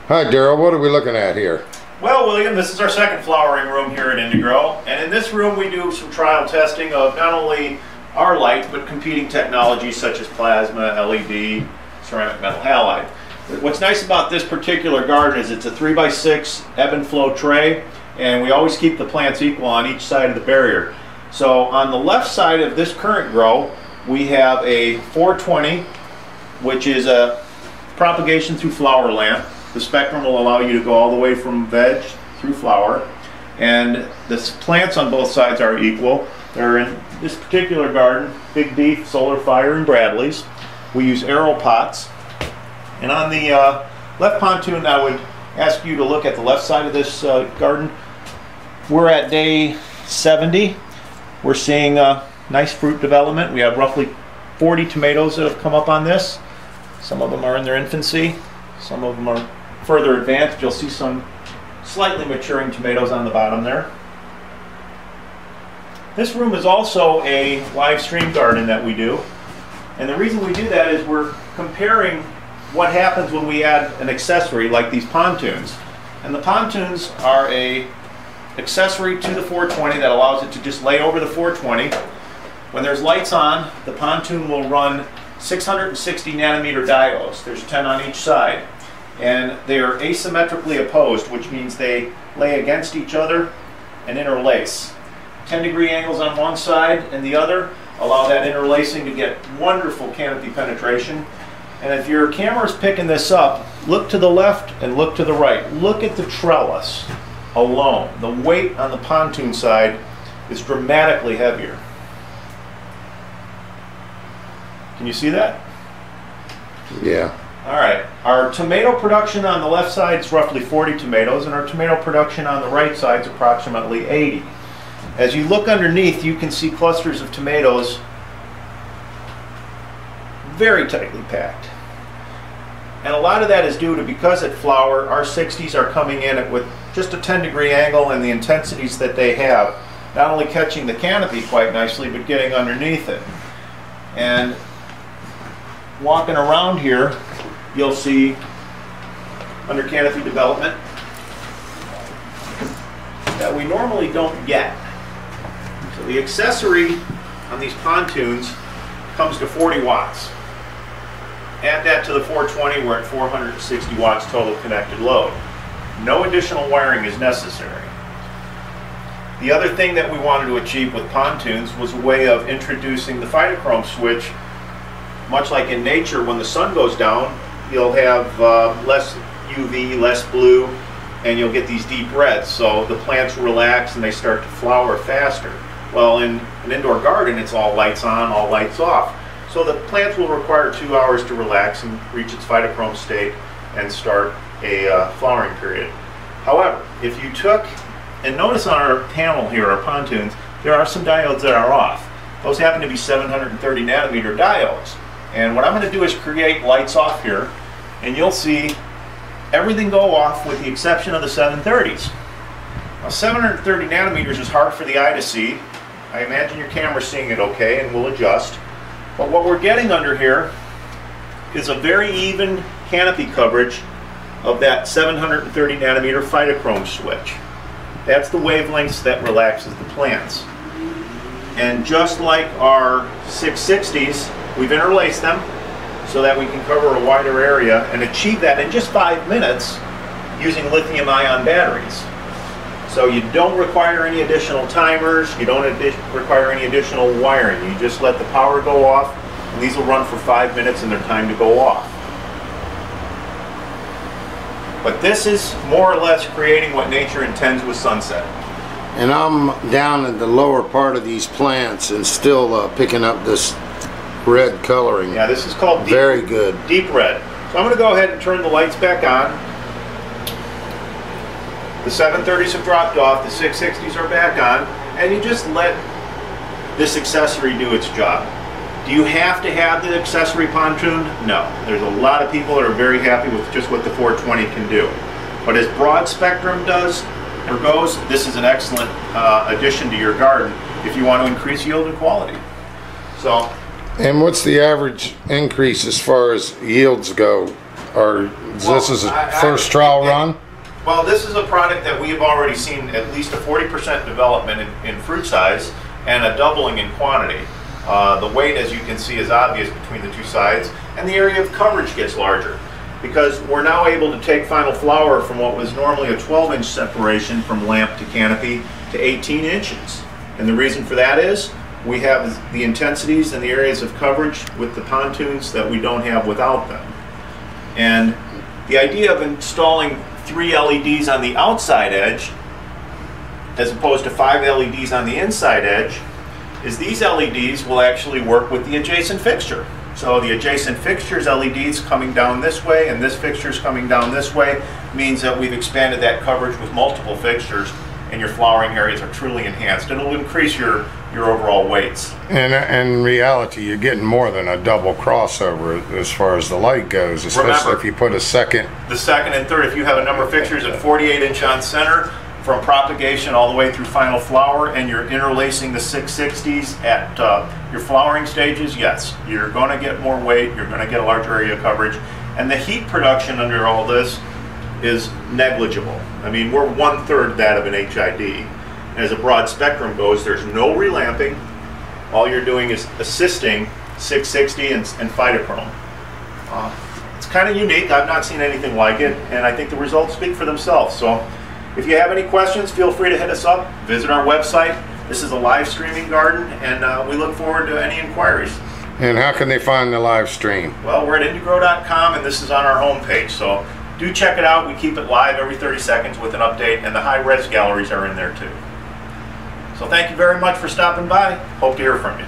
Hi Daryl, what are we looking at here? Well, William, this is our second flowering room here at Inda-Gro, and in this room we do some trial testing of not only our light, but competing technologies such as plasma, LED, ceramic metal halide. What's nice about this particular garden is it's a 3x6 ebb and flow tray, and we always keep the plants equal on each side of the barrier. So on the left side of this current grow, we have a 420, which is a propagation through flower lamp. The spectrum will allow you to go all the way from veg through flower, and the plants on both sides are equal. They're in this particular garden, Big Beef, Solar Fire, and Bradley's. We use arrow pots. And on the left pontoon, I would ask you to look at the left side of this garden. We're at day 70. We're seeing nice fruit development. We have roughly 40 tomatoes that have come up on this. Some of them are in their infancy. Some of them are further advanced. You'll see some slightly maturing tomatoes on the bottom there. This room is also a live stream garden that we do. And the reason we do that is we're comparing what happens when we add an accessory like these pontoons. And the pontoons are an accessory to the 420 that allows it to just lay over the 420. When there's lights on, the pontoon will run 660 nanometer diodes. There's 10 on each side. And they are asymmetrically opposed, which means they lay against each other and interlace. 10-degree angles on one side and the other allow that interlacing to get wonderful canopy penetration. And if your camera is picking this up, look to the left and look to the right. Look at the trellis alone. The weight on the pontoon side is dramatically heavier. Can you see that? Yeah. All right, our tomato production on the left side is roughly 40 tomatoes, and our tomato production on the right side is approximately 80. As you look underneath, you can see clusters of tomatoes very tightly packed. And a lot of that is due to, because at flower, our 60s are coming in with just a 10-degree angle, and the intensities that they have, not only catching the canopy quite nicely, but getting underneath it. And walking around here, you'll see under canopy development that we normally don't get. So the accessory on these pontoons comes to 40 watts. Add that to the 420, we're at 460 watts total connected load. No additional wiring is necessary. The other thing that we wanted to achieve with pontoons was a way of introducing the Phytochome switch. Much like in nature, when the sun goes down, you'll have less UV, less blue, and you'll get these deep reds. So the plants relax and they start to flower faster. Well, in an indoor garden, it's all lights on, all lights off. So the plants will require 2 hours to relax and reach its phytochrome state and start a flowering period. However, if you took, and notice on our panel here, our pontoons, there are some diodes that are off. Those happen to be 730 nanometer diodes. And what I'm going to do is create lights off here, and you'll see everything go off with the exception of the 730s. Now 730 nanometers is hard for the eye to see. I imagine your camera's seeing it okay, and we'll adjust. But what we're getting under here is a very even canopy coverage of that 730 nanometer phytochrome switch. That's the wavelengths that relaxes the plants. And just like our 660s, we've interlaced them so that we can cover a wider area and achieve that in just 5 minutes using lithium-ion batteries. So you don't require any additional timers, you don't require any additional wiring. You just let the power go off, and these will run for 5 minutes and they're timed to go off. But this is more or less creating what nature intends with sunset. And I'm down in the lower part of these plants and still picking up this red coloring. Yeah, this is called deep, very good. Deep red. So I'm going to go ahead and turn the lights back on. The 730s have dropped off, the 660s are back on, and you just let this accessory do its job. Do you have to have the accessory pontoon? No. There's a lot of people that are very happy with just what the 420 can do. But as broad spectrum does or goes, this is an excellent addition to your garden if you want to increase yield and quality. So. And what's the average increase as far as yields go Or this is a first trial run? Well, this is a product that we have already seen at least a 40% development in fruit size and a doubling in quantity. The weight, as you can see, is obvious between the two sides, and the area of coverage gets larger because we're now able to take final flower from what was normally a 12-inch separation from lamp to canopy to 18 inches. And the reason for that is we have the intensities and the areas of coverage with the pontoons that we don't have without them. And the idea of installing 3 LEDs on the outside edge as opposed to 5 LEDs on the inside edge is these LEDs will actually work with the adjacent fixture. So the adjacent fixture's LEDs coming down this way and this fixture's coming down this way means that we've expanded that coverage with multiple fixtures, and your flowering areas are truly enhanced. It'll increase your overall weights. And in reality, you're getting more than a double crossover as far as the light goes, especially Remember, if you put a second. The second and third, if you have a number of fixtures at 48-inch on center, from propagation all the way through final flower, and you're interlacing the 660s at your flowering stages, yes, you're going to get more weight, you're going to get a larger area of coverage, and the heat production under all this is negligible. I mean, we're 1/3 that of an HID. As a broad spectrum goes, there's no relamping. All you're doing is assisting 660 and Phytochome. It's kind of unique. I've not seen anything like it, and I think the results speak for themselves. So if you have any questions, feel free to hit us up. Visit our website. This is a live streaming garden, and we look forward to any inquiries. And how can they find the live stream? Well, we're at Inda-Gro.com, and this is on our homepage. So do check it out. We keep it live every 30 seconds with an update, and the high-res galleries are in there too. So thank you very much for stopping by. Hope to hear from you.